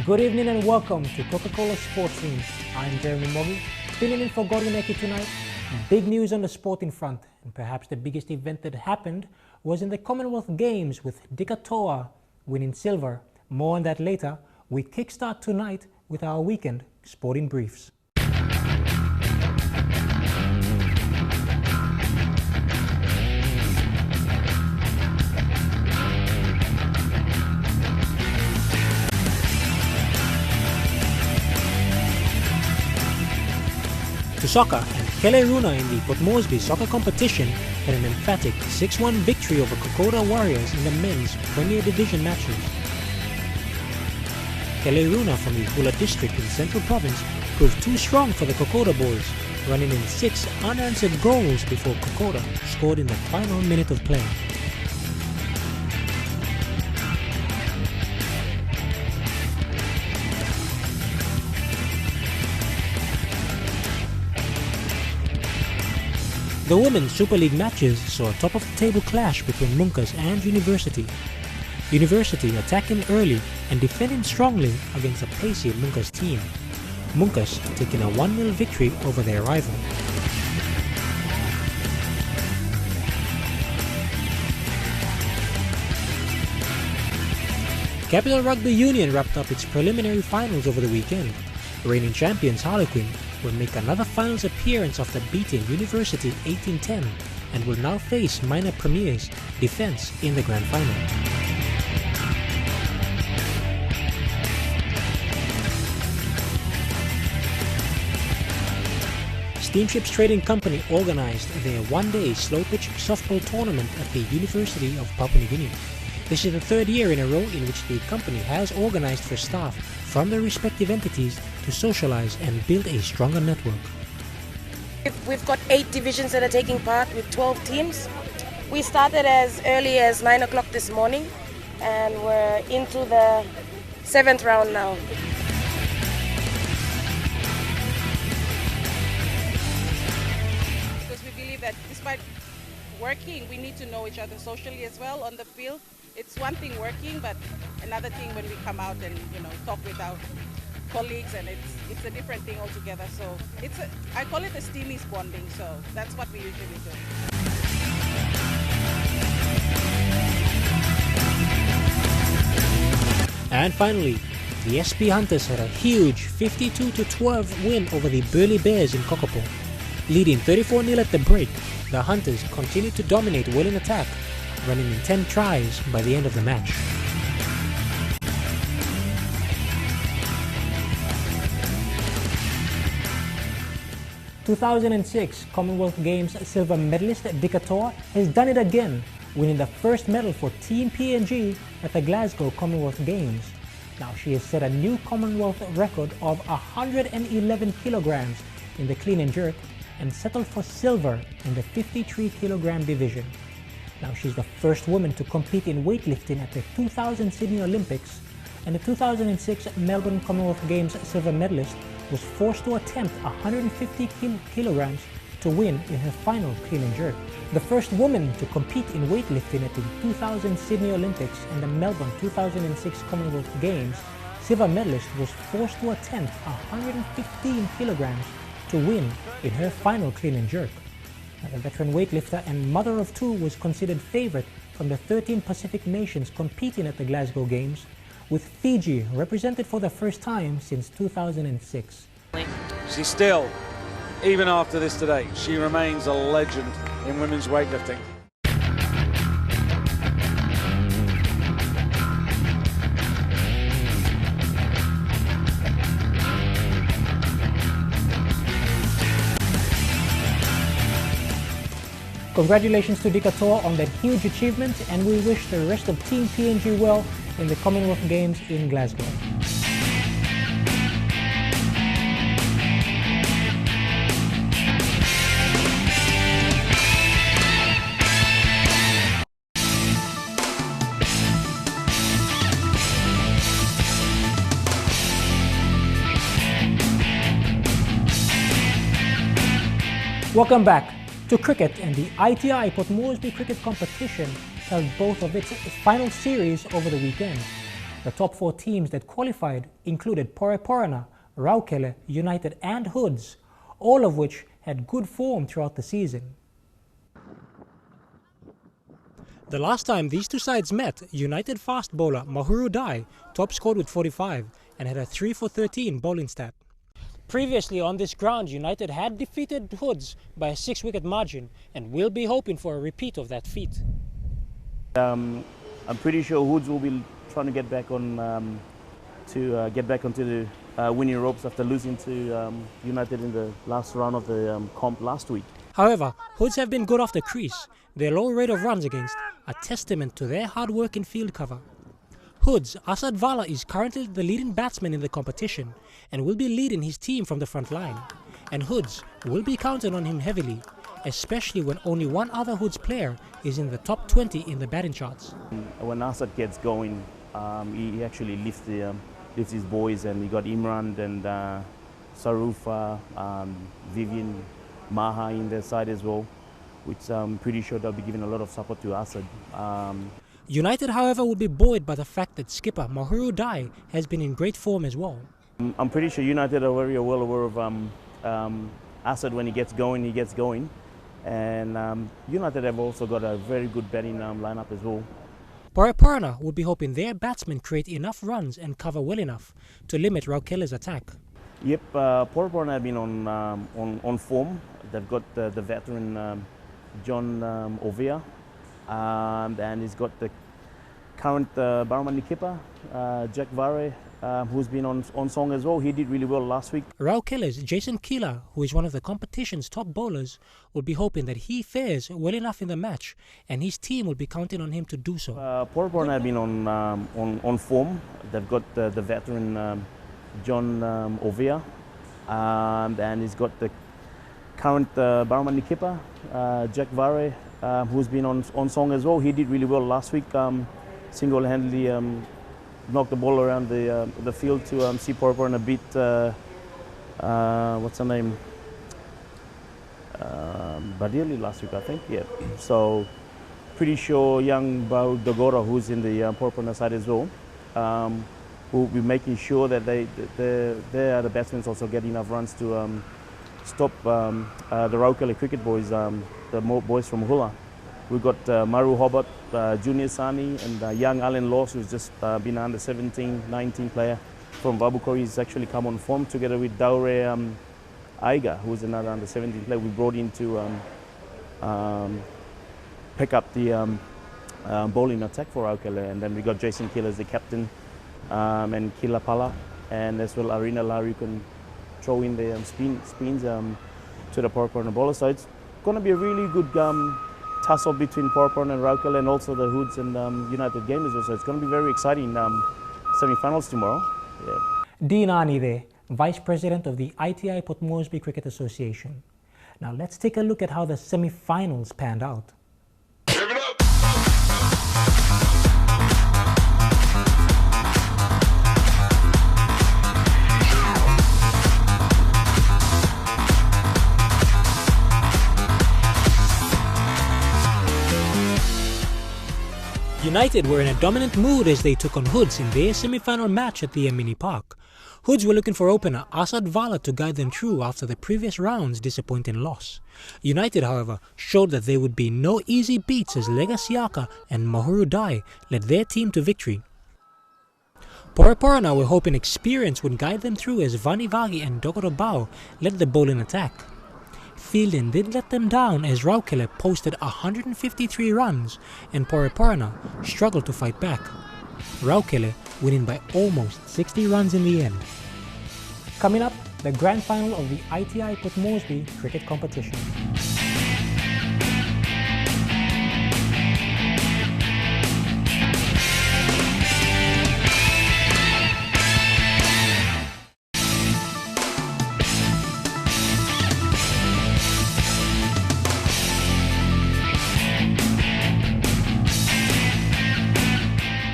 Good evening and welcome to Coca-Cola Sports Scene. I'm Jeremy Mogi, filling in for Gordon Eki tonight. Big news on the sporting front, and perhaps the biggest event that happened was in the Commonwealth Games with Dika Toua winning silver. More on that later. We kickstart tonight with our weekend sporting briefs. To soccer, and Kelly Runa in the Port Moresby soccer competition had an emphatic 6-1 victory over Kokoda Warriors in the men's Premier Division matches. Kelly Runa from the Hula district in Central Province proved too strong for the Kokoda boys, running in 6 unanswered goals before Kokoda scored in the final minute of play. The Women's Super League matches saw a top-of-the-table clash between Munkas and University. University attacking early and defending strongly against a pacey Munkas team. Munkas taking a 1-0 victory over their rival. Capital Rugby Union wrapped up its preliminary finals over the weekend. Reigning champions Harlequin will make another finals appearance after beating University 18-10 and will now face minor premiers Defence in the grand final. Steamships Trading Company organized their one-day slow-pitch softball tournament at the University of Papua New Guinea. This is the third year in a row in which the company has organized for staff from their respective entities to socialize and build a stronger network. We've got 8 divisions that are taking part with 12 teams. We started as early as 9 o'clock this morning and we're into the 7th round now. Because we believe that despite working, we need to know each other socially as well on the field. It's one thing working, but another thing when we come out and talk with our colleagues, and it's a different thing altogether. So I call it a steamy bonding. So that's what we usually do. And finally, the SP Hunters had a huge 52-12 win over the Burleigh Bears in Kokopo. Leading 34-0 at the break, the Hunters continued to dominate well in attack, running in 10 tries by the end of the match. The 2006 Commonwealth Games Silver Medalist Dika Toua has done it again, winning the first medal for Team PNG at the Glasgow Commonwealth Games. Now she has set a new Commonwealth record of 111 kilograms in the clean and jerk and settled for silver in the 53 kilogram division. Now she's the first woman to compete in weightlifting at the 2000 Sydney Olympics, and the 2006 Melbourne Commonwealth Games Silver Medalist was forced to attempt 150 kilograms to win in her final clean and jerk. The first woman to compete in weightlifting at the 2000 Sydney Olympics and the Melbourne 2006 Commonwealth Games Silver Medalist was forced to attempt 115 kilograms to win in her final clean and jerk. Now, the veteran weightlifter and mother of 2 was considered favourite from the 13 Pacific nations competing at the Glasgow Games, with Fiji represented for the first time since 2006. She still, even after this today, she remains a legend in women's weightlifting. Congratulations to Dika Toua on that huge achievement, and we wish the rest of Team PNG well in the Commonwealth Games in Glasgow. Welcome back to cricket, and the ITI Port Moresby Cricket Competition held both of its final series over the weekend. The top 4 teams that qualified included Poreporana, Raukele, United and Hoods, all of which had good form throughout the season. The last time these two sides met, United fast bowler Mahuru Dai top scored with 45 and had a 3 for 13 bowling stat. Previously on this ground, United had defeated Hoods by a 6-wicket margin and will be hoping for a repeat of that feat. I'm pretty sure Hoods will be trying to get back on get back onto the winning ropes after losing to United in the last round of the comp last week. However, Hoods have been good off the crease. Their low rate of runs against a testament to their hard work in field cover. Hoods' Asad Vala is currently the leading batsman in the competition and will be leading his team from the front line. And Hoods will be counting on him heavily, especially when only one other Hoods player is in the top 20 in the batting charts. When Asad gets going, he actually lifts his boys, and we got Imran and Sarufa, Vivian, Maha in their side as well, which I'm pretty sure they'll be giving a lot of support to Asad. United, however, will be buoyed by the fact that skipper Mahuru Dai has been in great form as well. I'm pretty sure United are very well aware of Asad. When he gets going. And United have also got a very good batting lineup as well. Poreporana will be hoping their batsmen create enough runs and cover well enough to limit Raukele's attack. Yep, Poreporana have been on form. They've got the veteran John Ovia, and he's got the current Baramani keeper, Jack Vare, who's been on song as well. He did really well last week. Raukele's Jason Kila, who is one of the competition's top bowlers, will be hoping that he fares well enough in the match, and his team will be counting on him to do so. Poreporana have been on form. They've got the veteran John Ovia, and he's got the current Baramani keeper, Jack Vare, who's been on song as well. He did really well last week. Single-handedly knocked the ball around the field to see Poreporana beat what's her name, Badili last week, I think. Yeah. So pretty sure young Bau Dogora, who's in the Poreporana side as well, will be making sure that they are the batsmen also get enough runs to stop the Raukele cricket boys, the boys from Hula. We've got Maru Hobart, Junior Sani, and young Alan Laws, who's just been under 17, 19 player from Vabukori. He's actually come on form together with Daure Aiga, who's another under 17 player we brought in to pick up the bowling attack for Raukele. And then we got Jason Kila as the captain, and Kila Pala, and as well Arina Lari can throw in the spins to the Poreporana bowler. So it's going to be a really good tussle between Poreporana and Raukele, and also the Hoods and United game as well. So it's going to be very exciting semi-finals tomorrow. Yeah. Dean Ani there, Vice President of the ITI Port Moresby Cricket Association. Now let's take a look at how the semi-finals panned out. United were in a dominant mood as they took on Hoods in their semi-final match at the Emini Park. Hoods were looking for opener Asad Vala to guide them through after the previous round's disappointing loss. United, however, showed that there would be no easy beats as Lega Siaka and Mahuru Dai led their team to victory. Poreporana were hoping experience would guide them through as Vani Vagi and Dokoro Bao led the bowling attack. Fielding did let them down as Raukele posted 153 runs and Poreporana struggled to fight back. Raukele winning by almost 60 runs in the end. Coming up, the grand final of the ITI Port Moresby cricket competition.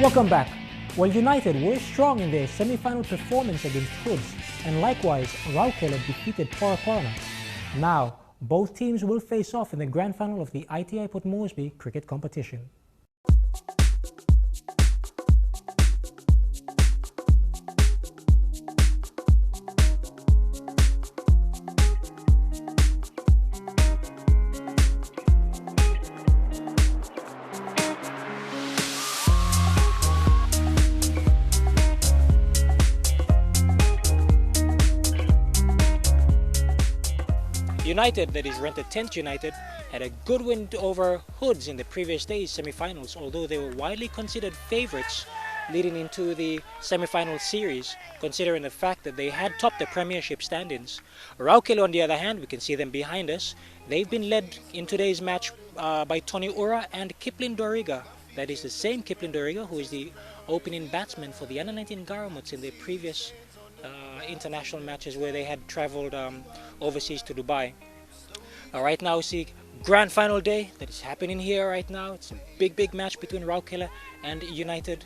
Welcome back. Well, United were strong in their semi-final performance against Hoods, and likewise, Raukele defeated Poreporana. Now, both teams will face off in the grand final of the ITI Port Moresby cricket competition. United, that is Rented 10th United, had a good win over Hoods in the previous day's semi-finals, although they were widely considered favourites leading into the semi-final series, considering the fact that they had topped the Premiership standings. Raukele, on the other hand, we can see them behind us. They've been led in today's match by Tony Ura and Kipling Doriga. That is the same Kipling Doriga who is the opening batsman for the Under-19 Garamuts in the previous international matches where they had travelled overseas to Dubai. Right now we see grand final day that is happening here right now. It's a big match between Raukele and United.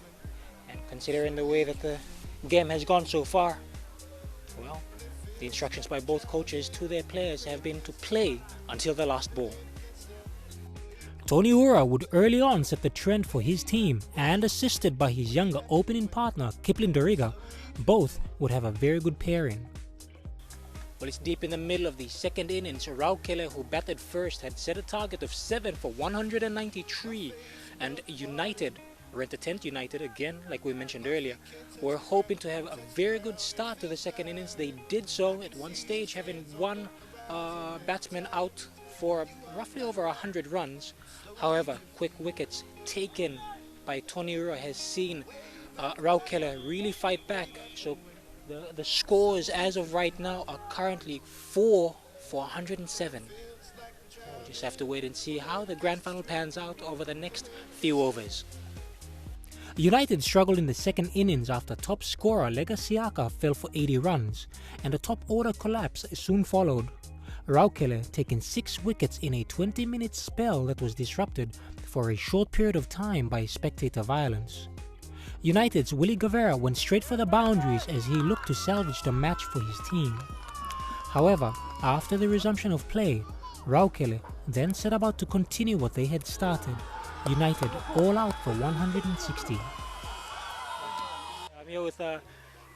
And considering the way that the game has gone so far, well, the instructions by both coaches to their players have been to play until the last ball. Tony Ura would early on set the trend for his team, and assisted by his younger opening partner Kipling Doriga, both would have a very good pairing. Well, it's deep in the middle of the second innings. Raukele, who batted first, had set a target of 7 for 193, and United, Rented 10th United, again, like we mentioned earlier, were hoping to have a very good start to the second innings. They did so at one stage, having one batsman out for roughly over 100 runs. However, quick wickets taken by Tony Ura has seen Raukele really fight back. So the scores as of right now are currently 4 for 107. We'll just have to wait and see how the grand final pans out over the next few overs. United struggled in the second innings after top scorer Lega Siaka fell for 80 runs, and a top order collapse soon followed. Raukele taking 6 wickets in a 20-minute spell that was disrupted for a short period of time by spectator violence. United's Willie Guevara went straight for the boundaries as he looked to salvage the match for his team. However, after the resumption of play, Raukele then set about to continue what they had started. United all out for 160. I'm here with the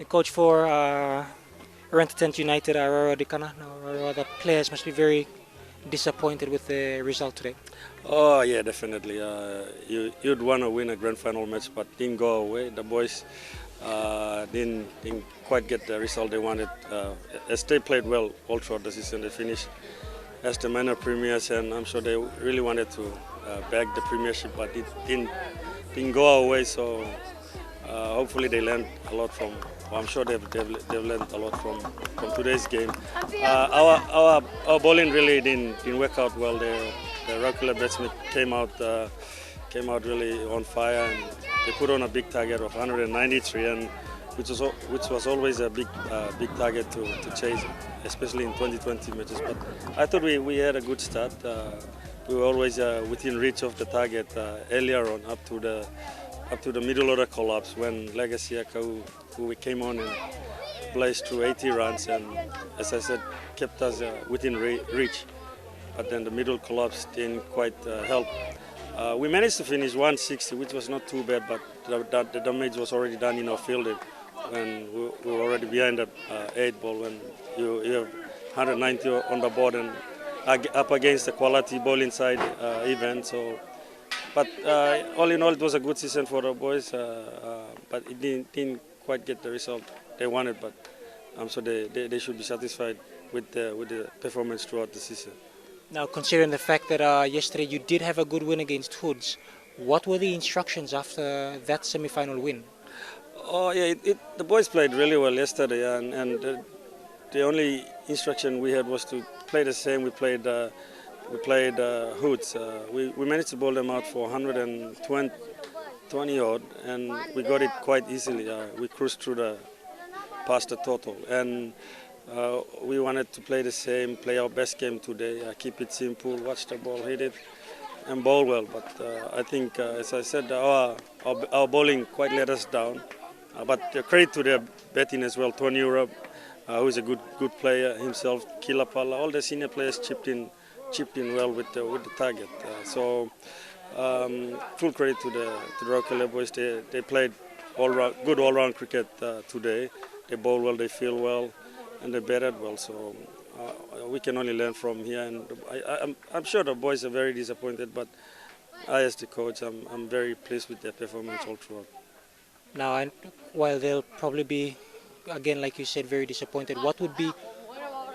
coach for Rented 10th United, Dika Toua. The players must be very disappointed with the result today. Oh yeah, definitely. You'd want to win a grand final match, but didn't go away. The boys didn't quite get the result they wanted. As they played well all throughout the season, they finished as the minor premiers, and I'm sure they really wanted to bag the premiership, but it didn't go away. So hopefully they learned a lot from. I'm sure they've learned a lot from today's game. Our bowling really didn't work out well. The Raukele batsmen came out really on fire, and they put on a big target of 193, and which was always a big target to chase, especially in 2020 matches. But I thought we had a good start. We were always within reach of the target earlier on, up to the middle order collapse when Lega Siaka, who came on and blazed through 80 runs, and as I said, kept us within reach. But then the middle collapse didn't quite help. We managed to finish 160, which was not too bad, but the damage was already done in our field, and we were already behind the 8 ball when you have 190 on the board and up against the quality bowling side event. So, but all in all, it was a good season for the boys, but it didn't quite get the result they wanted. But so they should be satisfied with the performance throughout the season. Now, considering the fact that yesterday you did have a good win against Hoods, what were the instructions after that semi-final win? Oh yeah, the boys played really well yesterday, and the only instruction we had was to play the same. We played Hoods. We managed to bowl them out for 120 odd, and we got it quite easily. We cruised through past the total, and we wanted to play the same, play our best game today, keep it simple, watch the ball, hit it, and bowl well. But I think, as I said, our bowling quite let us down. But credit to their batting as well. Tony Ura, who is a good player himself, Kilapala, all the senior players chipped in well with the target. So full credit to the Raukele boys. They played good all-round cricket today. They bowl well, they feel well, and they batted well. So we can only learn from here. And I'm sure the boys are very disappointed, but I, as the coach, I'm very pleased with their performance all throughout. Now, and while they'll probably be, again, like you said, very disappointed, what would be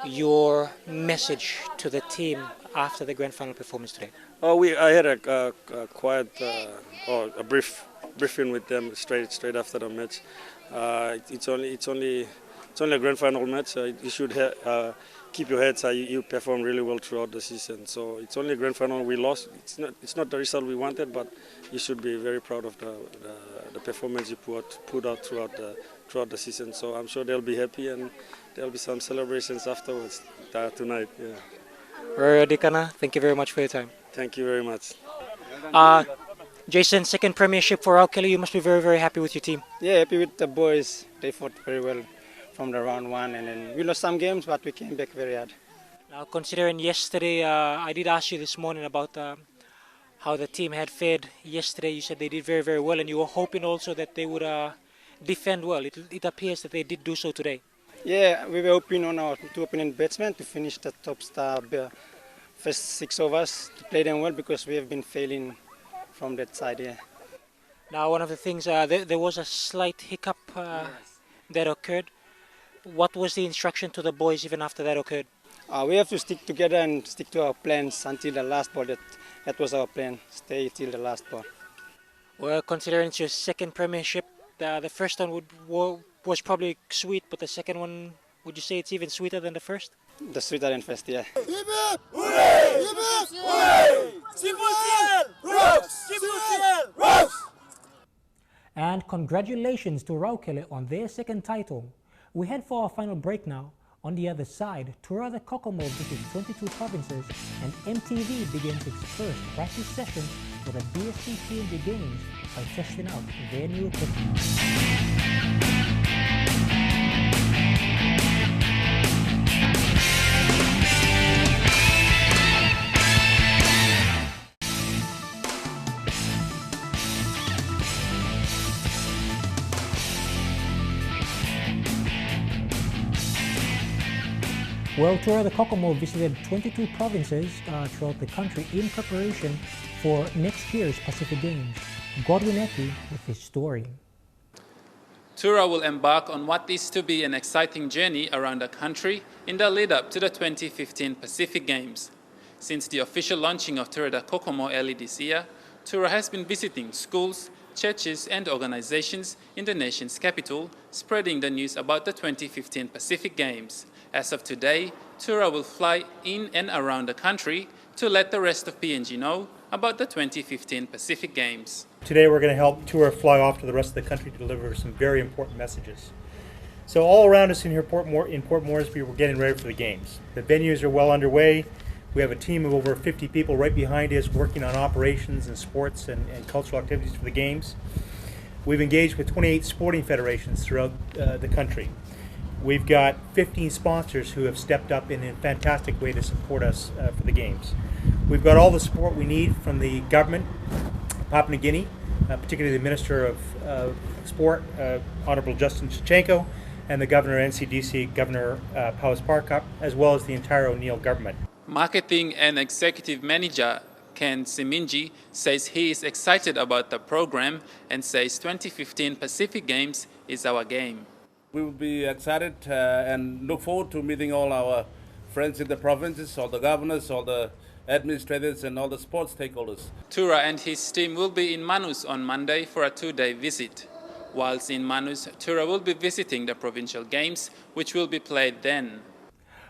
your message to the team after the grand final performance today? I had a quiet or a briefing with them straight after the match. It's only a grand final match. So you should keep your heads high. You perform really well throughout the season. So it's only a grand final. We lost. It's not the result we wanted, but you should be very proud of the performance you put out throughout the season. So I'm sure they'll be happy, and there'll be some celebrations afterwards tonight. Yeah. Dika, thank you very much for your time. Thank you very much. Jason, second premiership for Raukele. You must be very, very happy with your team. Yeah, happy with the boys. They fought very well from the round one, and then we lost some games, but we came back very hard. Now, considering yesterday, I did ask you this morning about how the team had fared yesterday. You said they did very, very well, and you were hoping also that they would defend well. It appears that they did do so today. Yeah, we were hoping on our two opponent batsmen to finish the top star first 6 overs, to play them well, because we have been failing from that side. Yeah. Now, one of the things, there was a slight hiccup that occurred. What was the instruction to the boys even after that occurred? We have to stick together and stick to our plans until the last ball. That was our plan, stay till the last ball. Well, considering it's your second premiership, the first one was probably sweet, but the second one, would you say it's even sweeter than the first? The sweeter than first, yeah. And congratulations to Raukele on their second title. We head for our final break now. On the other side, Toura Kokomo visits 22 provinces, and MTV begins its first practice session for the BSP PNG Games by testing out their new equipment. Well, Toura Kokomo visited 22 provinces throughout the country in preparation for next year's Pacific Games. Godwin Eki with his story. Toura will embark on what is to be an exciting journey around the country in the lead-up to the 2015 Pacific Games. Since the official launching of Toura Kokomo early this year, Toura has been visiting schools, churches and organizations in the nation's capital, spreading the news about the 2015 Pacific Games. As of today, Toura will fly in and around the country to let the rest of PNG know about the 2015 Pacific Games. Today we're going to help Toura fly off to the rest of the country to deliver some very important messages. So all around us in Port Moresby, we're getting ready for the Games. The venues are well underway. We have a team of over 50 people right behind us working on operations and sports and cultural activities for the Games. We've engaged with 28 sporting federations throughout the country. We've got 15 sponsors who have stepped up in a fantastic way to support us for the Games. We've got all the support we need from the government, Papua New Guinea, particularly the Minister of Sport, Honorable Justin Shevchenko, and the Governor of NCDC, Governor Paus Parkap, as well as the entire O'Neill government. Marketing and Executive Manager Ken Siminji says he is excited about the program and says 2015 Pacific Games is our game. We will be excited and look forward to meeting all our friends in the provinces, all the governors, all the administrators and all the sports stakeholders. Toura and his team will be in Manus on Monday for a 2-day visit. Whilst in Manus, Toura will be visiting the provincial games, which will be played then.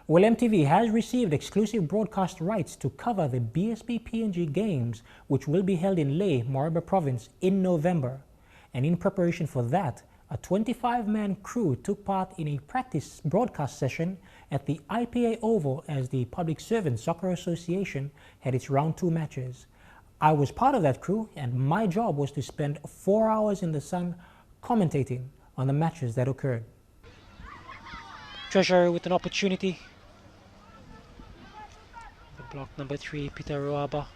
Well, MTV has received exclusive broadcast rights to cover the BSP PNG Games, which will be held in Lae, Moraba Province in November. And in preparation for that, a 25-man crew took part in a practice broadcast session at the IPA Oval as the Public Servants Soccer Association had its round 2 matches. I was part of that crew, and my job was to spend 4 hours in the sun commentating on the matches that occurred. Treasurer with an opportunity. The block number 3, Peter Ruaba,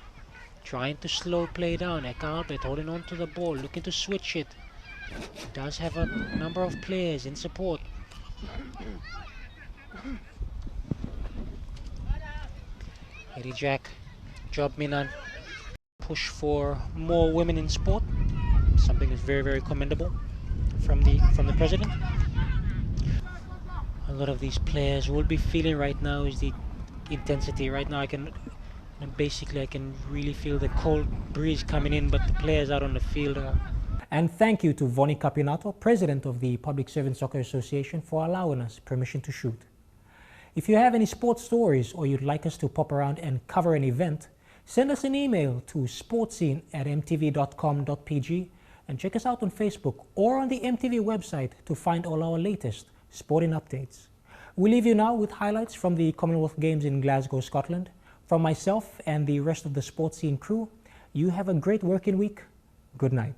trying to slow play down. Eka Albert holding on to the ball, looking to switch it. He does have a number of players in support. Eddie Jack, Job Minan, push for more women in sport. Something that's very, very commendable from the president. A lot of these players will be feeling right now is the intensity. Right now I can really feel the cold breeze coming in, but the players out on the field are. And thank you to Vonnie Capinato, President of the Public Servant Soccer Association, for allowing us permission to shoot. If you have any sports stories or you'd like us to pop around and cover an event, send us an email to sportscene@mtv.com.pg and check us out on Facebook or on the MTV website to find all our latest sporting updates. We leave you now with highlights from the Commonwealth Games in Glasgow, Scotland. From myself and the rest of the Sports Scene crew, you have a great working week. Good night.